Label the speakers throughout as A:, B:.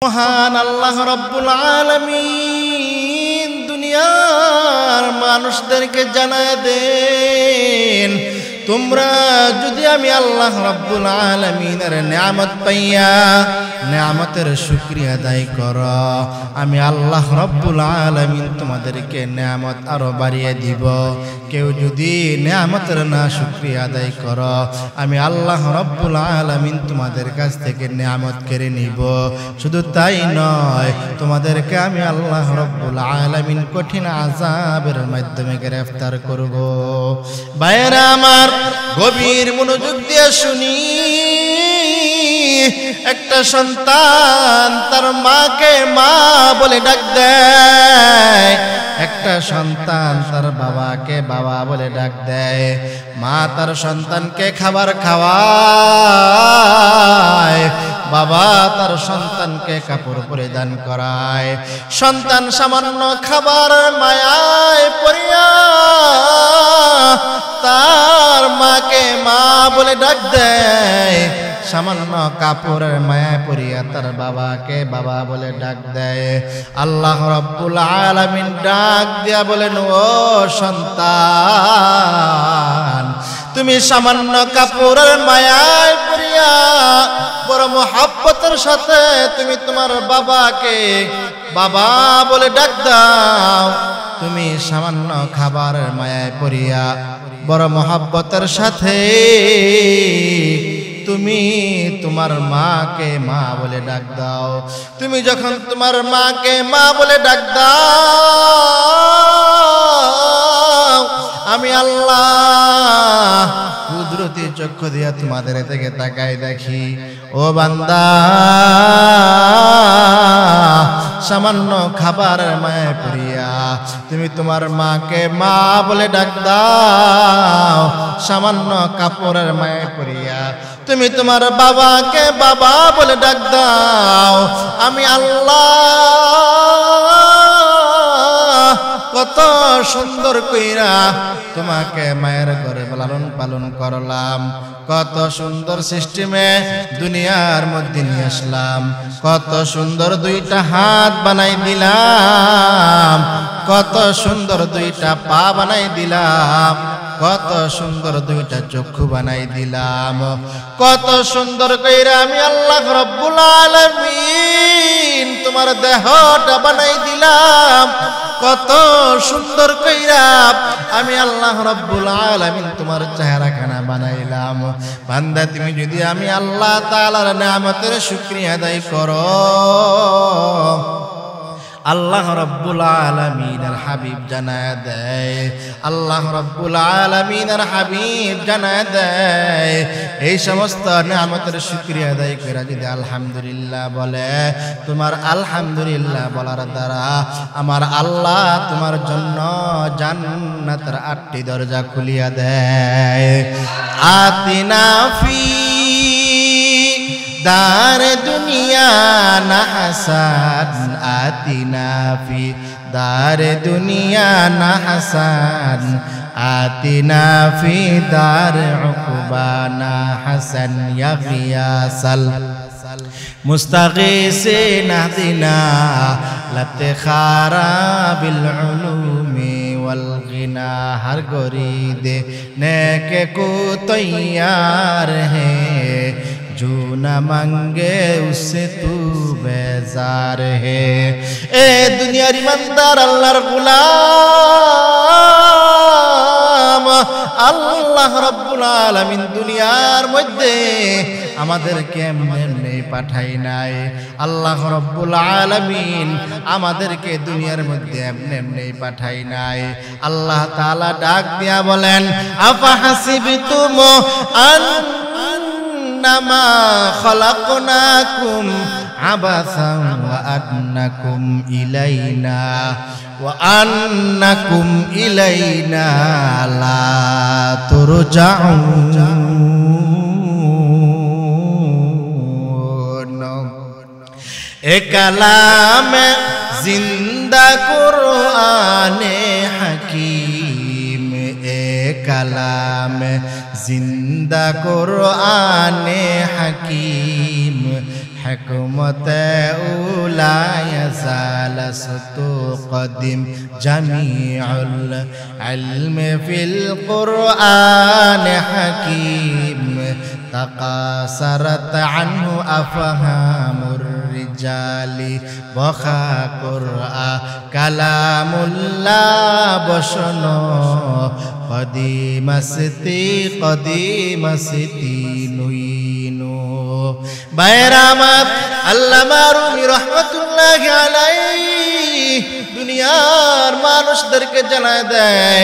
A: মহান আল্লাহ রাব্বুল আলামিন দুনিয়ার মানুষদেরকে জানায় দেন, তোমরা যদি আমি আল্লাহ রাব্বুল আলামিনের নিয়ামত পাইয়া নিয়ামতের শুকরিয়া আদায় করো, আমি আল্লাহ রাব্বুল আলামিন তোমাদেরকে নিয়ামত আরো বাড়িয়ে দিব। কেউ যদি নিয়ামতের না শুকরিয়া আদায় করো, আমি আল্লাহ রাব্বুল আলামিন তোমাদের কাছ থেকে নিয়ামত কেড়ে নিব। শুধু তাই নয়, তোমাদেরকে আমি আল্লাহ রাব্বুল আলামিন কঠিন আযাবের মাধ্যমে গ্রেফতার করব। ভাইয়েরা আমার, গভীর মনোযোগ দিয়ে শুনি। একটা সন্তান তার মাকে মা বলে ডাক দেয়, একটা সন্তান তার বাবাকে বাবা বলে ডাক দেয়। মা তার সন্তানকে খাবার খাওয়ায়, বাবা তার সন্তানকে কাপড় পরিধান করায়। সন্তান সামান্য খাবার মায়ায় পড়িয়া তার মাকে মা বলে ডাক দেয়, সামান্য কাপড়ের মায়ায় পড়িয়া তার বাবাকে বাবা বলে ডাক দেয়। আল্লাহ রাব্বুল আলামিন ডাক দিয়া বলেন, ও সন্তান, তুমি সামান্য কাপড়ের মায়ায় পড়িয়া বড় মুহাব্বতের সাথে তুমি তোমার বাবাকে বাবা বলে ডাক দাও। তুমি সামান্য খাবারের মায়ায় পড়িয়া বড় মুহাব্বতের সাথে তুমি তোমার মাকে মা বলে ডাক দাও। তুমি যখন তোমার মাকে মা বলে ডাক দাও, আমি আল্লাহ কুদরতি চক্ষু দিয়া তোমাদের থেকে তাকাই দেখি, ও বান্দা, সামান্য খাবারের মায়ে পড়িয়া তুমি তোমার মাকে মা বলে ডাক দাও, সামান্য কাপড়ের মায়ে পড়িয়া তুমি তোমার বাবাকে বাবা বলে ডাক দাও। আমি আল্লাহ কত সুন্দর কইরা তোমাকে মায়ের ঘরে লালন পালন করলাম, কত সুন্দর সিস্টেমে দুনিয়ার মধ্যে নিয়ে আসলাম, কত সুন্দর দুইটা হাত বানাই দিলাম, কত সুন্দর দুইটা পা বানাই দিলাম, কত সুন্দর দুইটা চক্ষু বানাই দিলাম, কত সুন্দর কইরা আমি আল্লাহ রাব্বুল আলামিন তোমার দেহটা বানাই দিলাম, কত সুন্দর কইরা আমি আল্লাহ রাব্বুল আলামিন তোমার চেহারাখানা বানাইলাম। বান্দা, তুমি যদি আমি আল্লাহ তাআলার নিয়ামতের শুকরিয়া আদায় করো, আল্লাহ রাব্বুল আলামিনের হাবিব জানায় দেয়, আল্লাহ রাব্বুল আলামিনের হাবিব জানায় দেয়, এই সমস্ত নিয়ামতের শুকরিয়া আদায় করে যদি আলহামদুলিল্লাহ বলে, তোমার আলহামদুলিল্লাহ বলার দ্বারা আমার আল্লাহ তোমার জন্য জান্নাতের 8টি দরজা খুলিয়া দেয়। আতিনা ফি দার দুনিয়া না হাসান, আতিনা ফি দার দুনিয়া না হাসান, আতিনা ফি দার উকবা না হাসান, ইয়া গিয়াসাল মুস্তাগীসিন আহদিনা লাফতিখারা বিল উলুমি ওয়াল গিনা। হর গরিদে নেকে কো তৈয়ার হে, जो न मांगे उससे तू बेजार है। ए दुनियार ईमानदार अल्लाहर गुलाम, আল্লাহ রাব্বুল আলামিন দুনিয়ার মধ্যে আমাদেরকে এমনি পাঠাই নাই। আল্লাহ রাব্বুল আলামিন আমাদেরকে দুনিয়ার মধ্যে এমনি পাঠাই নাই। আল্লাহ তাআলা ডাক দিয়া বলেন, আফা হাসিবতুম আন্নামা খালাকনাকুম আবাসান ওয়া আন্নাকুম ইলাইনা ওয়া আন্নাকুম ইলাইনা লা তুরজাউন। এ কালামে জিন্দা কুরআনে হাকিম, এ কালামে জিন্দা কুরআনে হাকিম حكمت أولى يزال ستقدم جميع العلم في القرآن حكيم تقاصرت عنه أفهام الرجال بخا قرآن كلام الله بشنو قديم ستي নুইনো বাইরামাত আল্লামা রুমি রহমাতুল্লাহ আলাইহি দুনিয়ার মানুষদেরকে জানায় দেয়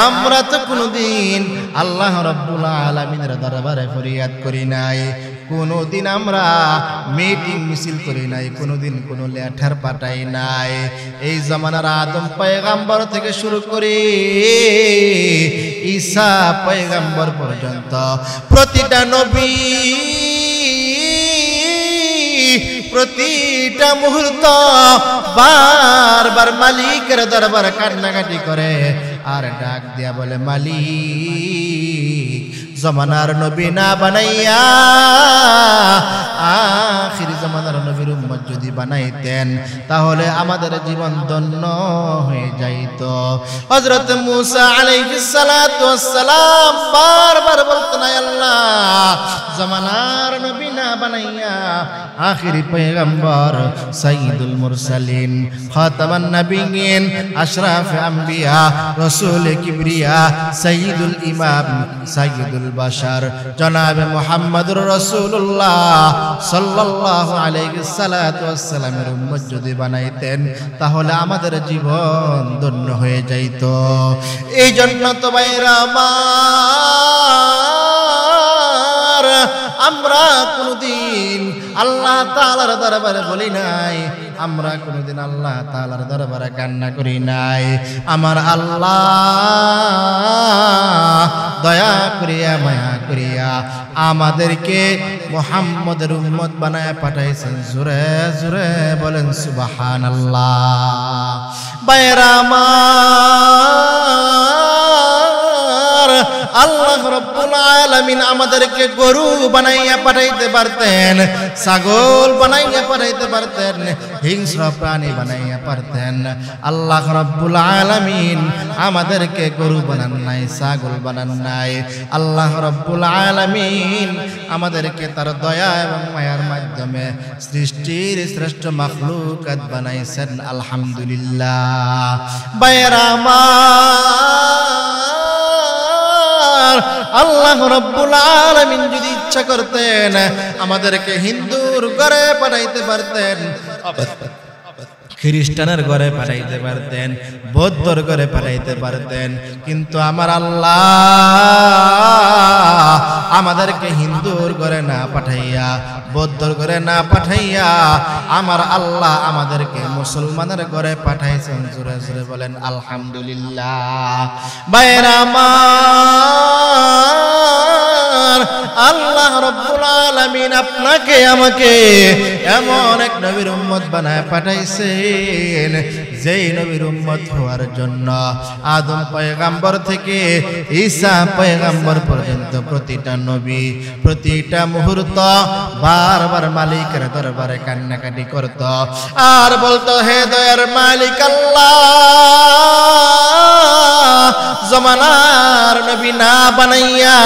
A: আমরা তো কোনোদিন আল্লাহ রাব্বুল আলামিনের দরবারে ফরিয়াদ করি নাই, কোনোদিন আমরা মিটিং মিছিল করি নাই, কোনোদিন কোনো লেটার পাঠাই নাই। এই জামানার আদম পয়গাম্বর থেকে শুরু করে ঈসা পয়গাম্বর পর্যন্ত প্রতিটা নবী প্রতিটা মুহূর্ত বারবার মালিকের দরবারে কান্নাকাটি করে আর ডাক দিয়া বলে, মালিক জমানার নবী না বানাইয়া আখির জামানার নবীর উম্মত যদি বানাইতেন তাহলে আমাদের জীবন ধন্য হয়ে যাইত। হযরত মূসা আলাইহিস সালাতু ওয়াস সালাম বারবার বলতেন, আল্লাহ জামানার নবী না বানাইয়া আখিরি পয়গম্বর সাইয়্যিদুল মুরসালিন খাতামান নবিয়্যিন আশরাফে আম্বিয়া রাসূল কিবরিয়া সাইয়্যিদুল ইমাম সাইয়্যিদুল বাশার জনাবে মুহাম্মদুর রাসূলুল্লাহ সাল্লাল্লাহু আলাইহি সাল্লাতু ওয়াস সালামের উম্মত যদি বানাইতেন তাহলে আমাদের জীবন ধন্য হয়ে যাইত। এই জন্য তো ভাইরা আমার আমরা কোনদিন আল্লাহ তাআলার দরবারে বলি নাই, আমরা কোনদিন আল্লাহ তাআলার দরবারে কান্না করি নাই। আমার আল্লাহ দয়া করিয়া মায়া করিয়া আমাদেরকে মুহাম্মদের উম্মত বানায় পাঠাইছেন। জোরে জোরে বলেন সুবহানাল্লাহ। বাইরা আমার আল্লাহ রাব্বুল আলামিন আমাদেরকে গরু বানাইয়া পাঠাইতে পারতেন, ছাগল বানাইয়া পাঠাইতে পারতেন, হিংস্র প্রাণী বানাইয়া পারতেন। আল্লাহ রাব্বুল আলামিন আমাদেরকে গরু বানান নাই, ছাগল বানান নাই। আল্লাহ রাব্বুল আলামিন আমাদেরকে তার দয়া এবং মায়ার মাধ্যমে সৃষ্টির শ্রেষ্ঠ মাখলুকাত বানাইছেন। আলহামদুলিল্লাহ। বাইরা আল্লাহ রাব্বুল আলামিন যদি ইচ্ছা করতেন আমাদেরকে হিন্দুর ঘরে পাঠাইতে পারতেন, খ্রিস্টানের ঘরে পাঠাইতে পারতেন, বৌদ্ধর ঘরে পাঠাইতে পারতেন, কিন্তু আমার আল্লাহ আমাদেরকে হিন্দুর ঘরে না পাঠাইয়া, বৌদ্ধর ঘরে না পাঠাইয়া আমার আল্লাহ আমাদেরকে মুসলমানের ঘরে পাঠাইছেন। জোরে জোরে বলেন আলহামদুলিল্লাহ। বাইরা আমার আল্লাহ রাব্বুল আলামিন আপনাকে আমাকে এমন এক নবীর উম্মত বানায় পাঠাইছেন যেই নবীর উম্মত হওয়ার জন্য আদম পয়গাম্বর থেকে ঈসা পয়গাম্বর পর্যন্ত প্রতিটা নবী প্রতিটা মুহূর্ত বারবার মালিকের দরবারে কান্নাকাটি করত আর বলতো, হে দয়ার মালিক আল্লাহ, জমানার নবী না বানাইয়া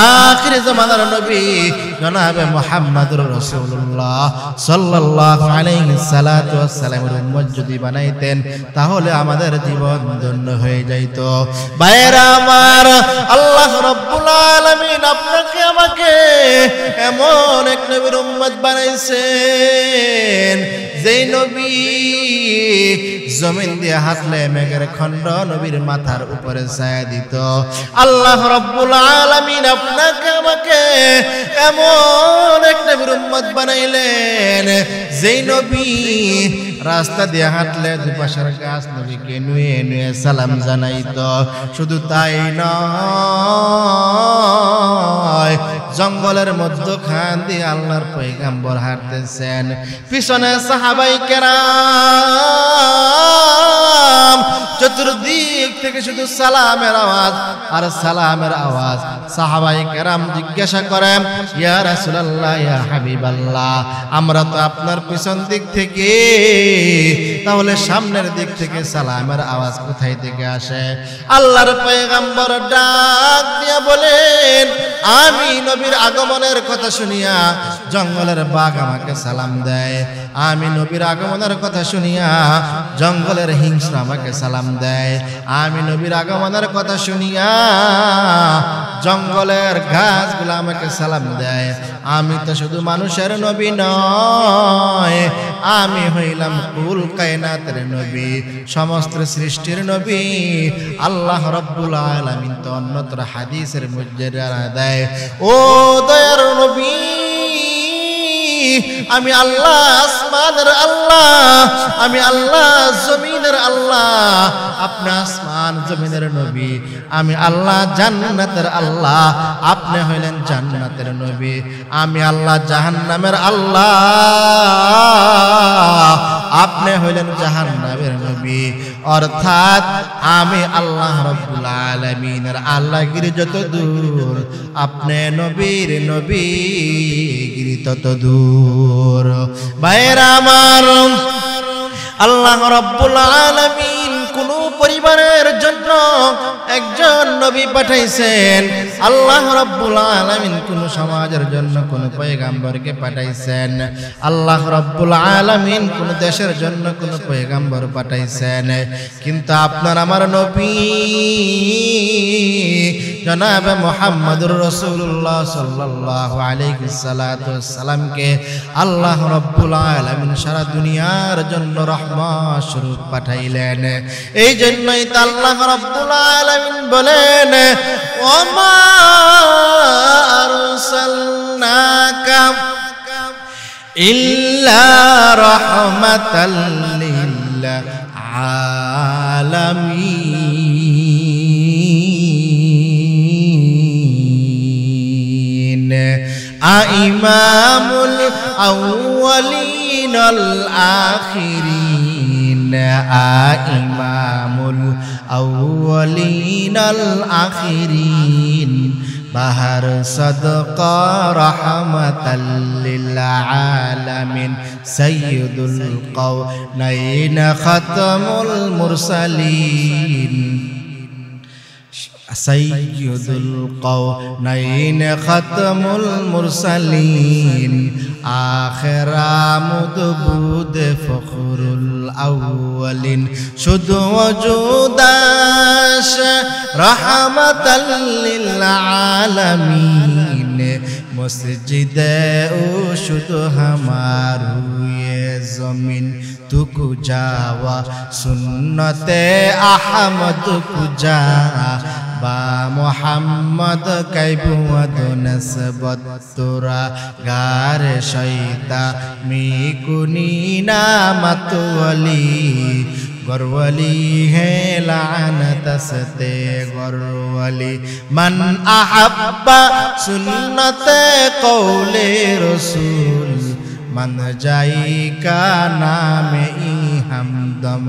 A: আখির জমানার নবী জনাবে মুহাম্মদুর রাসূলুল্লাহ সাল্লাল্লাহু আলাইহি সাল্লাতু ওয়াস সালামের উম্মত যদি বানাইতেন তাহলে আমাদের জীবন ধন্য হয়ে যাইত। ভাইরা আমার, আল্লাহ রাব্বুল আলামিন আপনাকে আমাকে এমন এক নবীর উম্মত বানাইছেন যেই নবী জমিন দিয়ে হাঁটলে মেঘের খণ্ড নবীর মাথার উপরে ছায়া দিত। আল্লাহ রাব্বুল আলামিন আপনাকে আমাকে এমন এক নবীর উম্মত বানাইলেন যেই নবী রাস্তা দিয়ে হাঁটলে দুপাশের গাছ নবীকে নুয়ে নুয়ে সালাম জানাইতো। শুধু তাই নয়, জঙ্গলের মধ্যখান দিয়ে আল্লাহর পয়গম্বর হাঁটতেছেন, পিছনে সাহাবায়ে কেরাম চতুর্দিক থেকে শুধু সালামের আওয়াজ আর সালামের আওয়াজ। সাহাবায়ে কেরাম জিজ্ঞাসা করেন, ইয়া রাসূলুল্লাহ, ইয়া হাবিবাল্লাহ, আমরা তো আপনার পিছন দিক থেকে, তাহলে সামনের দিক থেকে সালামের আওয়াজ কোথায় থেকে আসে? আল্লাহর পয়গম্বর ডাক দিয়া বলেন, আমি নবীর আগমনের কথা শুনিয়া জঙ্গলের বাঘ আমাকে সালাম দেয়, আমি নবীর আগমনের কথা শুনিয়া জঙ্গলের হিংস্র আমাকে সালাম দেয়, আমি নবীর আগমনের কথা শুনিয়া জঙ্গলের ঘাসগুলো আমাকে সালাম দেয়। আমি তো শুধু মানুষের নবী নয়, আমি হইলাম কুল কায়নাতের নবী, সমস্ত সৃষ্টির নবী। আল্লাহ রাব্বুল আলামিন তো অন্যত্র হাদিসের মধ্যে দেয়, ও দয়ার নবী, আমি আল্লাহ আসমানের আল্লাহ, আমি আল্লাহ জমিনের আল্লাহ, আপনি আসমান জমিনের নবী, আমি আল্লাহ জান্নাতের আল্লাহ, আপনি হইলেন জান্নাতের নবী, আমি আল্লাহ জাহান্নামের আল্লাহ, আপনি হইলেন জাহান্নামের নবী। অর্থাৎ আমি আল্লাহ রাব্বুল আলামিনের আল্লাহগিরি যত দূর, আপনি নবীর নবীগিরি তত দূর। ভাইরা আমার, আল্লাহ রাব্বুল আলামিন কোন পরিবারের জন্য একজন নবী পাঠাইছেন, আল্লাহ রাব্বুল আলামিন কোন সমাজের জন্য কোন পয়গম্বরকে পাঠাইছেন, আল্লাহ রাব্বুল আলামিন কোন দেশের জন্য কোন পয়গম্বর পাঠাইছেন। কিন্তু আপনার আমার নবী জনাব মুহাম্মদুর রাসূলুল্লাহ সাল্লাল্লাহু আলাইহি সাল্লামকে আল্লাহ রাব্বুল আলামিন সারা দুনিয়ার জন্য রহমত স্বরূপ পাঠাইলেন। এই জন্যই তো আল্লাহ রাব্বুল আলামিন বলেন, ওমা আরসালনাকা ইল্লা রাহমাতাল লিল আলামিন। ইমামুল আউয়ালিন আল আখিরিন, ইমামুল আউয়ালিন আল আখিরিন, বাহার সাদকা রাহমাতাল লিল আলামিন, সাইয়্যিদুল কাওনাইন খাতামুল মুরসালিন, সাইয়্যিদুল কাওনাইন খাতামুল মুরসালিন, আখিরামুদ বুদ ফখরুল আউয়ালিন, শুধু ওজুদাস রাহমাতাল লিল আলামিন, মসজিদে ও শুধু হামার হুয়ে জমিন তুকু যাওয়া, সুন্নতে আহমদ কুজা বা মোহাম্মদ কাইবুয়াদ নসবত তোরা গারে শৈতা মিকুনি নামতওয়ালি, গরওয়ালি হে লানত সতে গরওয়ালি, মান আহাব্বা সুন্নতে কৌলে রসুল, মান জাইকা নামে ই হামদম।